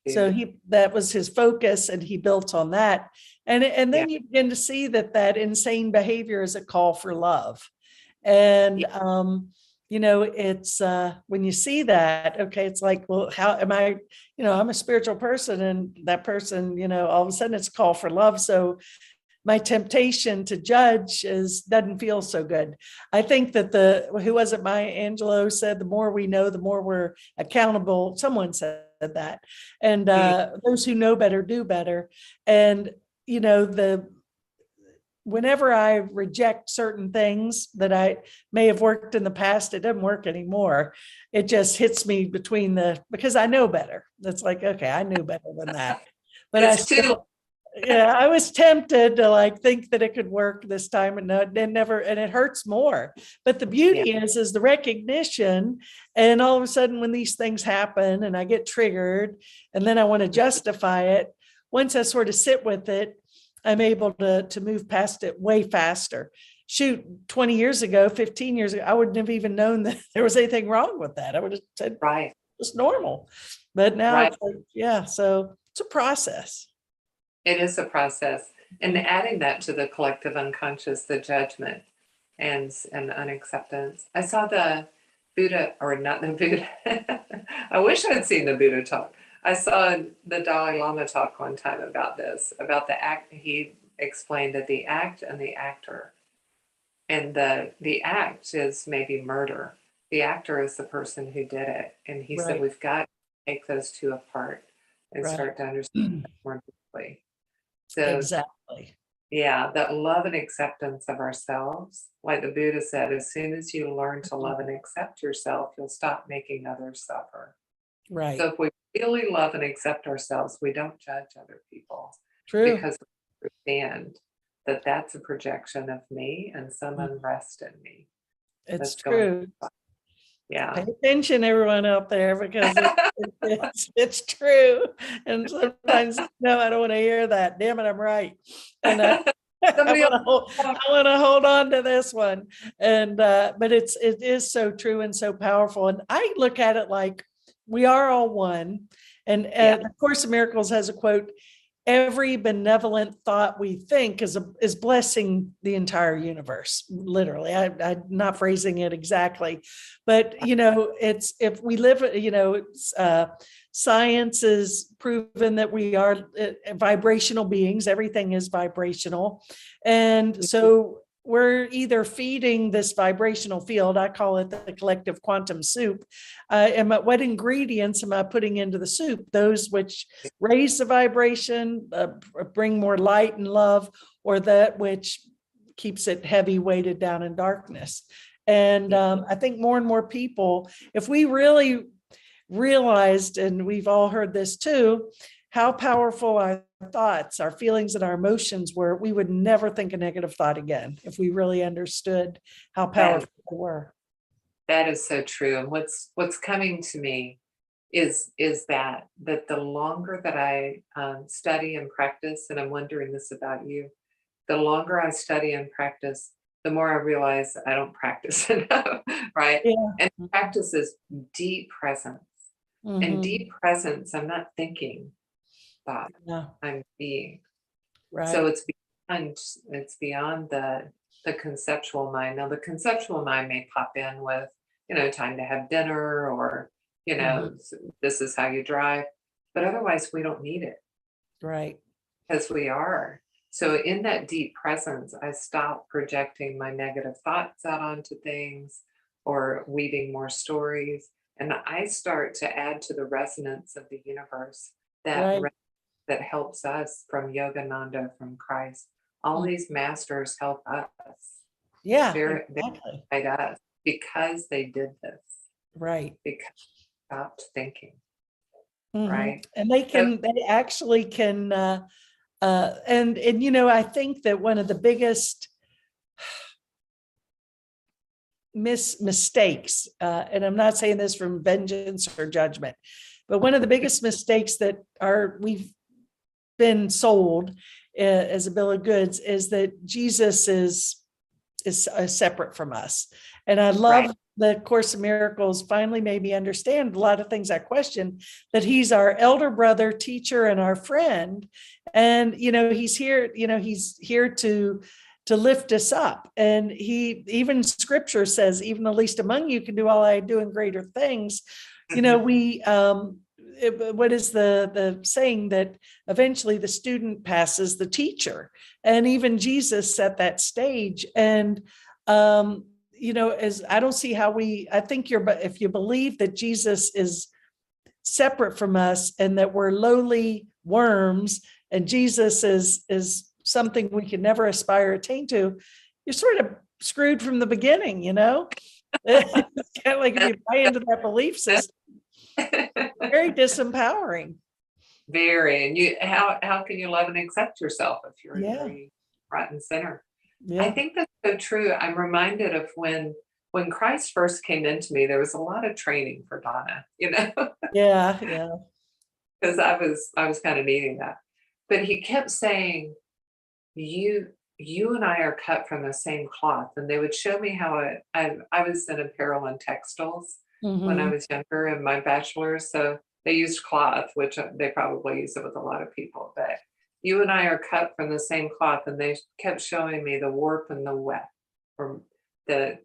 So too. that was his focus and he built on that. And Yeah. then you begin to see that insane behavior is a call for love. And Yeah. it's when you see that, okay, it's like, well, how am I, I'm a spiritual person and that person, all of a sudden it's a call for love. So my temptation to judge doesn't feel so good. I think that who was it, Maya Angelou said, the more we know, the more we're accountable. Someone said that. And Mm. those who know better do better. And, the whenever I reject certain things that I may have worked in the past, it doesn't work anymore. It just hits me because I know better. It's like, okay, I knew better than that. But I It's too still, yeah, I was tempted to like think that it could work this time, and no, it never, and it hurts more. But the yeah. beauty is the recognition. And all of a sudden, when these things happen and I get triggered, and then I want to justify it, once I sort of sit with it, I'm able to move past it way faster. Shoot, 20 years ago, 15 years ago, I wouldn't have even known that there was anything wrong with that. I would have said Right, it's normal. But now right. it's like, yeah, so it's a process. It is a process. And adding that to the collective unconscious, the judgment and unacceptance. I saw the Buddha, or not the Buddha. I wish I'd seen the Buddha talk. I saw the Dalai Lama talk one time about this, about the act. He explained that the act and the actor, and the act is maybe murder. The actor is the person who did it. And he said, Right, we've got to take those two apart and right. start to understand it more deeply. So Exactly. yeah, that love and acceptance of ourselves. Like the Buddha said, as soon as you learn to love and accept yourself, you'll stop making others suffer. So Right. if we really love and accept ourselves, we don't judge other people True. because we understand that that's a projection of me and some Mm, unrest in me it's that's going true. on. Pay Yeah. attention, everyone out there, because it's true. And sometimes, no, I don't want to hear that. Damn it, I'm right. And I Somebody else. want to hold on to this one. And but it is so true and so powerful. And I look at it like we are all one. And Yeah. the Course of Miracles has a quote: every benevolent thought we think is blessing the entire universe. Literally, I'm not phrasing it exactly, but it's, if we live, science has proven that we are vibrational beings. Everything is vibrational, and so we're either feeding this vibrational field, I call it the collective quantum soup. What ingredients am I putting into the soup? Those which raise the vibration, bring more light and love, or that which keeps it heavy, weighted down in darkness. And I think more and more people, if we really realized, and we've all heard this too, how powerful our thoughts, our feelings, and our emotions were, we would never think a negative thought again if we really understood how That is, powerful they were. that is so true. And what's coming to me is that the longer that I study and practice, and I'm wondering this about you, the longer I study and practice, the more I realize I don't practice enough, right? Yeah. And practice is deep presence. And Mhm. deep presence, I'm not thinking thought, Yeah. I'm being. So Right. it's beyond the conceptual mind. Now the conceptual mind may pop in with, time to have dinner or, Mhm. this is how you drive. But otherwise we don't need it Right. because we are. So in that deep presence, I stop projecting my negative thoughts out onto things or weaving more stories. And I start to add to the resonance of the universe that Right. that helps us from Yogananda, from Christ. All Mm. these masters help us. Yeah, They exactly. guide us because they did this, Right. because they stopped thinking, Mhm. right? And So they actually can, and I think that one of the biggest mistakes, and I'm not saying this from vengeance or judgment, but one of the biggest mistakes that we've been sold as a bill of goods is that Jesus is separate from us. And I right. love the Course of Miracles finally made me understand a lot of things I questioned, that he's our elder brother, teacher, and our friend. And, he's here to lift us up. And even scripture says, even the least among you can do all I do and greater things. Mhm. What is the saying that eventually the student passes the teacher, and even Jesus set that stage. And as I don't see how I think if you believe that Jesus is separate from us and that we're lowly worms and Jesus is something we can never aspire or attain to, you're sort of screwed from the beginning. It's kind of like if you buy into that belief system, very disempowering. Very. And how can you love and accept yourself if you're in Yeah. very front and center? I Yeah. think that's so true. I'm reminded of when Christ first came into me, there was a lot of training for Donna, Yeah. Yeah. because I was kind of needing that. But he kept saying, you you and I are cut from the same cloth. And they would show me how I was in apparel and textiles when I Hmm. was younger in my bachelor's. So they used cloth, which they probably use it with a lot of people. But you and I are cut from the same cloth. And they kept showing me the warp and the weft from the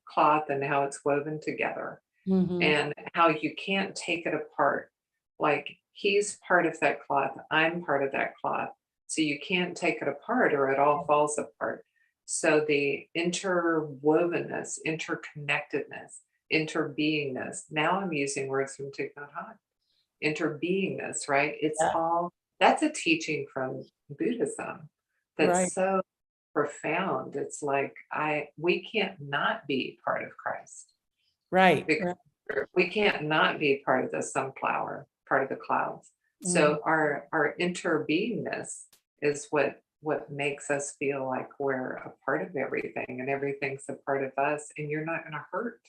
cloth and how it's woven together Hmm. and how you can't take it apart. Like he's part of that cloth, I'm part of that cloth. So you can't take it apart or it all falls apart. So the interwovenness, interconnectedness, interbeingness. Now I'm using words from Thich Nhat Hanh. Interbeingness, right? It's Yeah. all that's a teaching from Buddhism Right. that's so profound. It's like we can't not be part of Christ Right. because Right. we can't not be part of the sunflower, part of the clouds. Mhm. So our interbeingness is what makes us feel like we're a part of everything and everything's a part of us. And you're not going to hurt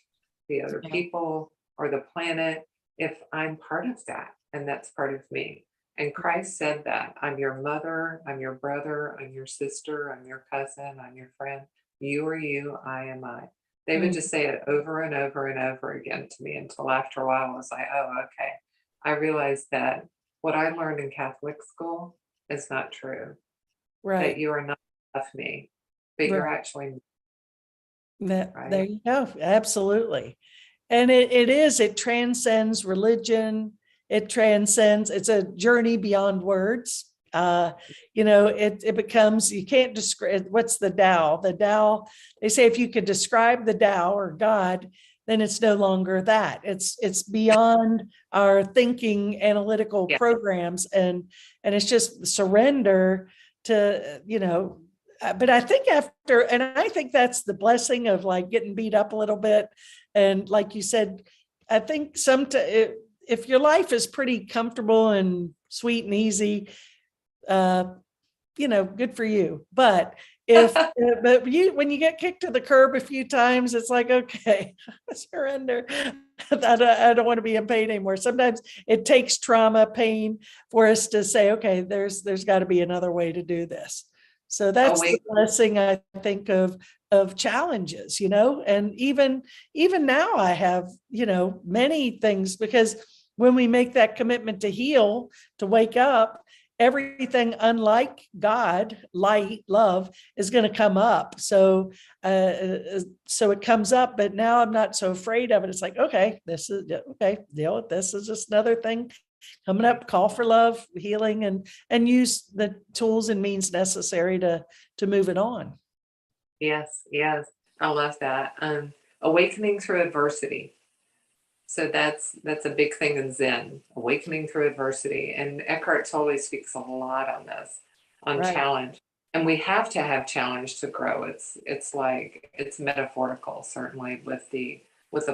the other Yeah. people or the planet if I'm part of that and that's part of me. And Christ said that I'm your mother, I'm your brother, I'm your sister, I'm your cousin, I'm your friend. You are you, I am I. They would Mm. just say it over and over and over again to me until after a while I was like, oh, okay. I realized that what I learned in Catholic school is not true, that Right. you are not of me, but Right. you're actually me, There right? you go. Absolutely. And it transcends religion. It's a journey beyond words. It becomes, you can't describe, what's the Tao? The Tao, they say if you could describe the Tao or God, then it's no longer that. It's beyond our thinking analytical Yeah. programs, and it's just surrender to, but I think and I think that's the blessing of like getting beat up a little bit. And like you said, I think if your life is pretty comfortable and sweet and easy, uh, good for you. But when you get kicked to the curb a few times, it's like, okay, surrender. I don't want to be in pain anymore. Sometimes it takes trauma, pain for us to say, okay, there's got to be another way to do this. So Oh, that's the wait. blessing I think of challenges, and even now I have, many things, because when we make that commitment to heal, to wake up, everything unlike God, light, love, is going to come up. So it comes up, but now I'm not so afraid of it. It's like, okay, this is okay. Deal with this. Is just another thing coming up, call for love, healing, and use the tools and means necessary to move it on. Yes, yes. I love that. Awakening through adversity. So that's a big thing in Zen, awakening through adversity. And Eckhart Tolle speaks a lot on this, on Right. challenge. And we have to have challenge to grow. It's like it's metaphorical, certainly with the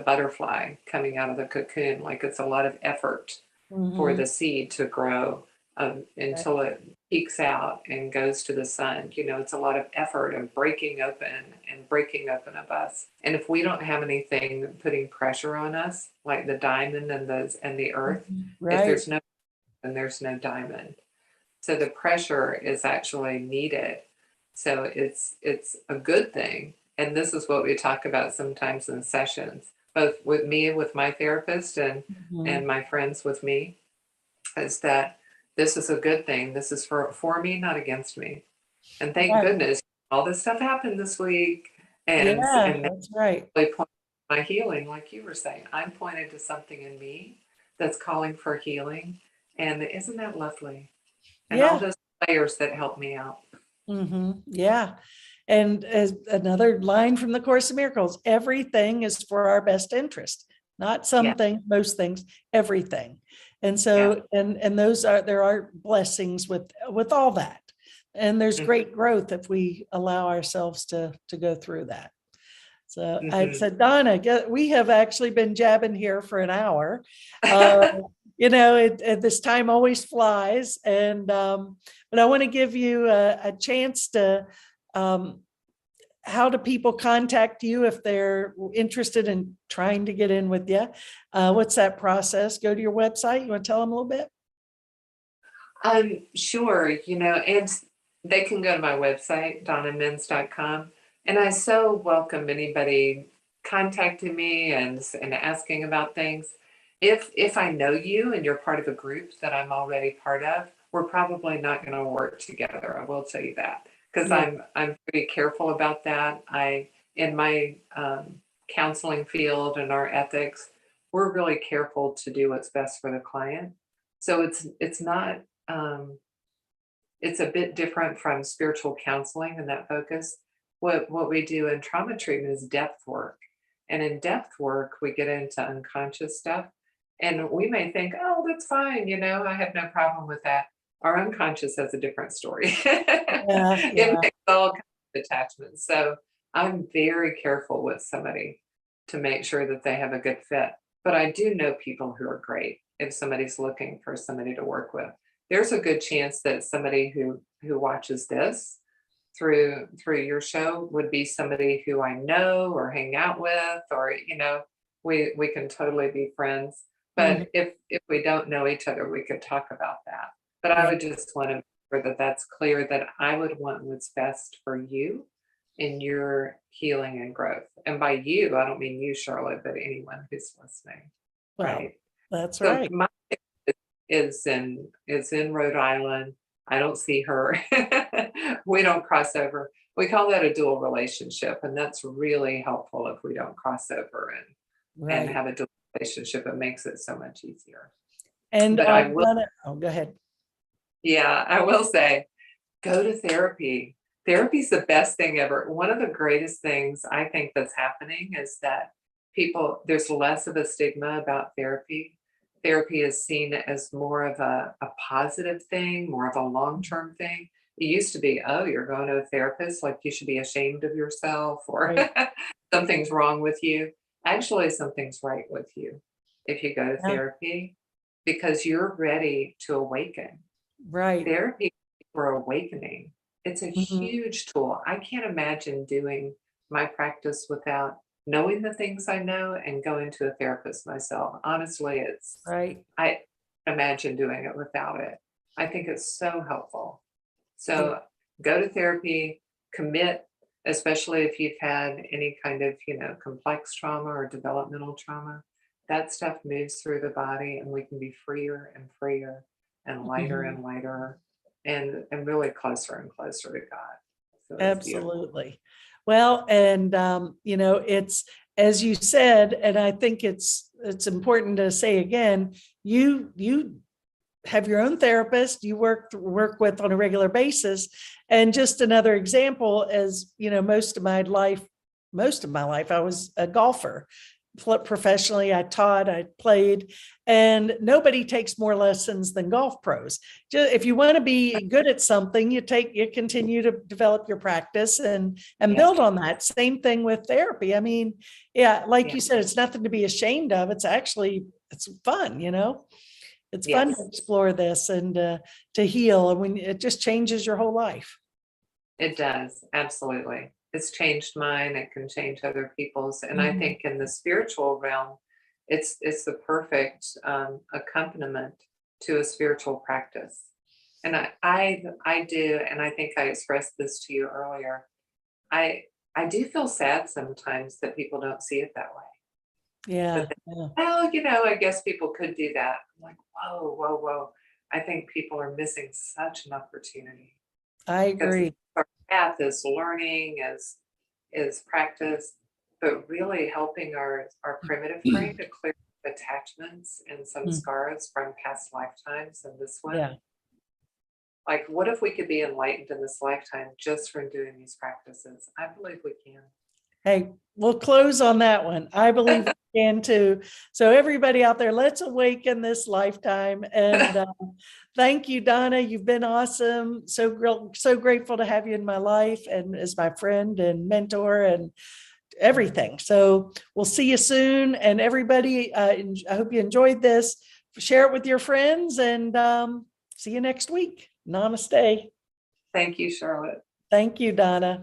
butterfly coming out of the cocoon. Like it's a lot of effort for the seed to grow until it peeks out and goes to the sun. You know, it's a lot of effort of breaking open of us. And if we don't have anything putting pressure on us, like the diamond and the earth, Right. if there's no, then there's no diamond. So the pressure is actually needed. So it's a good thing. And this is what we talk about sometimes in sessions, both with me, with my therapist, and my friends with me, is that this is a good thing. This is for me, not against me. And thank goodness all this stuff happened this week. And that's right. really point to my healing, like you were saying. I'm pointed to something in me that's calling for healing. And isn't that lovely? And all those players that help me out. Yeah. And as another line from the Course in Miracles, everything is for our best interest, not some things, most things, everything. And so, and there are blessings with all that. And there's great growth if we allow ourselves to go through that. So I said, Donna, we have actually been jabbing here for an hour. You know, this time always flies. And, but I want to give you a chance to, how do people contact you if they're interested in trying to get in with you? What's that process? Go to your website. You want to tell them a little bit? Sure. You know, and they can go to my website, donamenz.com. And I so welcome anybody contacting me and asking about things. If I know you and you're part of a group that I'm already part of, we're probably not going to work together. I will tell you that, because I'm pretty careful about that. In my counseling field and our ethics, we're really careful to do what's best for the client. So it's not it's a bit different from spiritual counseling and that focus. What we do in trauma treatment is depth work. And in depth work, we get into unconscious stuff. And we may think, oh, that's fine. You know, I have no problem with that. Our unconscious has a different story. It makes all kinds of attachments. So I'm very careful with somebody to make sure that they have a good fit. But I do know people who are great if somebody's looking for somebody to work with. There's a good chance that somebody who watches this through your show would be somebody who I know or hang out with, or, you know, we can totally be friends. But if we don't know each other, we could talk about that. But I would just want to make sure that that's clear, that I would want what's best for you in your healing and growth. And by you, I don't mean you, Charlotte, but anyone who's listening. Well, right. That's So right. my is in Rhode Island. I don't see her. We don't cross over. We call that a dual relationship. And that's really helpful if we don't cross over and have a dual relationship. It makes it so much easier. And but I will, go ahead. Yeah, I will say, go to therapy. Therapy is the best thing ever. One of the greatest things I think that's happening is that there's less of a stigma about therapy. Therapy is seen as more of a positive thing, more of a long-term thing. It used to be, oh, you're going to a therapist, like you should be ashamed of yourself, or something's wrong with you. Actually, something's right with you if you go to therapy, because you're ready to awaken. Right. Therapy for awakening. It's a huge tool. I can't imagine doing my practice without knowing the things I know and going to a therapist myself. Honestly, I imagine doing it without it. I think it's so helpful. So go to therapy, commit, especially if you've had any kind of, complex trauma or developmental trauma. That stuff moves through the body, and we can be freer and freer and lighter and lighter, and really closer and closer to God. So absolutely. Well, and it's, as you said, and I think it's important to say again, you have your own therapist you work with on a regular basis. And just another example is, most of my life, I was a golfer. Professionally, I taught, I played, and nobody takes more lessons than golf pros. Just, if you want to be good at something, you continue to develop your practice and build on that. Same thing with therapy. I mean, yeah, like you said, it's nothing to be ashamed of. It's fun, It's fun to explore this and to heal. And when it just changes your whole life. It does. Absolutely. It's changed mine. It can change other people's. And I think in the spiritual realm, it's the perfect accompaniment to a spiritual practice. And I do, and I think I expressed this to you earlier. I do feel sad sometimes that people don't see it that way. Yeah. Well, I guess people could do that. I'm like, whoa, whoa, whoa. I think people are missing such an opportunity. I agree. Our path is learning, is practice, but really helping our primitive brain to clear attachments and some scars from past lifetimes and this one. Yeah. Like, what if we could be enlightened in this lifetime just from doing these practices? I believe we can. Hey, we'll close on that one. I believe we can too. So everybody out there, let's awaken this lifetime. And thank you, Donna. You've been awesome. So grateful to have you in my life and as my friend and mentor and everything. So we'll see you soon. And everybody, I hope you enjoyed this. Share it with your friends and see you next week. Namaste. Thank you, Charlotte. Thank you, Donna.